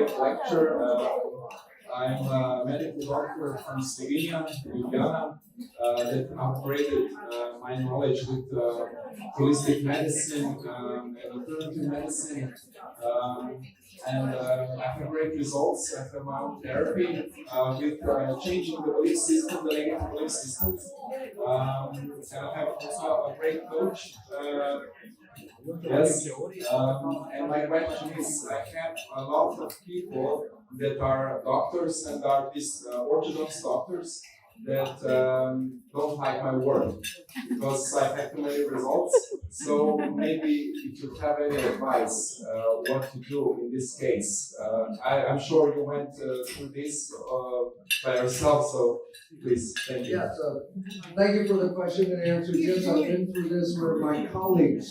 great lecture. I'm a medical doctor from Slovenia, Ljubljana, that upgraded my knowledge with holistic medicine and alternative medicine. And I have great results. I have my own therapy with changing the belief system, the negative belief systems. And I have also a great coach. Yes, and my question is, I have a lot of people that are doctors and are these orthodox doctors that don't like my work because I have too many results. So maybe if you have any advice, what to do in this case. I'm sure you went through this by yourself, so please, thank you. Yeah, so thank you for the question and answer. Yes, I've been through this where my colleagues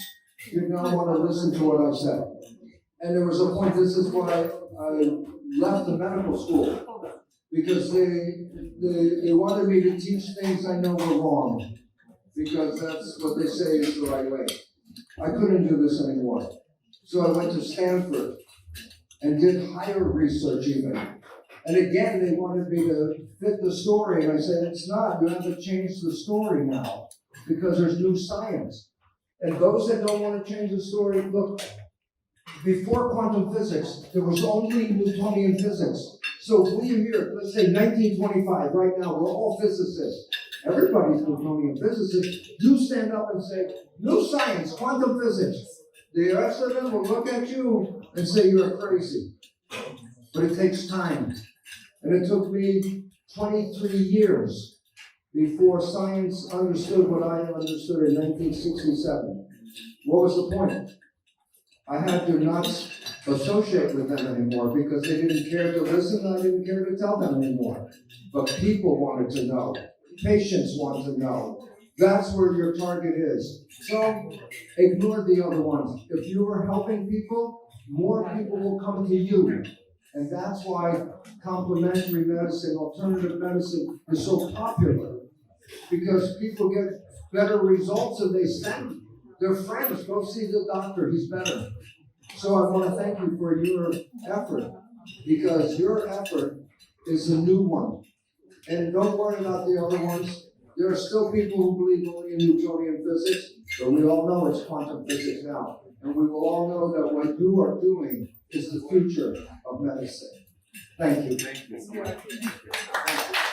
did not want to listen to what I said. And there was a point, this is why I left the medical school, because they wanted me to teach things I know were wrong, because that's what they say is the right way. I couldn't do this anymore. So I went to Stanford and did higher research even. And again, they wanted me to fit the story, and I said, it's not, you have to change the story now, because there's new science. And those that don't want to change the story, look, before quantum physics, there was only Newtonian physics. So we here, let's say 1925, right now, we're all physicists. Everybody's Newtonian physicists. You stand up and say, new science, quantum physics. The rest of them will look at you and say you're crazy. But it takes time. And it took me 23 years before science understood what I understood in 1967. What was the point? I had to not associate with them anymore because they didn't care to listen, I didn't care to tell them anymore. But people wanted to know. Patients want to know. That's where your target is. So ignore the other ones. If you are helping people, more people will come to you. And that's why complementary medicine, alternative medicine is so popular. Because people get better results if they send their friends, go see the doctor, he's better. So I want to thank you for your effort, because your effort is the new one. And don't worry about the other ones. There are still people who believe only in Newtonian physics, but we all know it's quantum physics now. And we will all know that what you are doing is the future of medicine. Thank you. Thank you so much.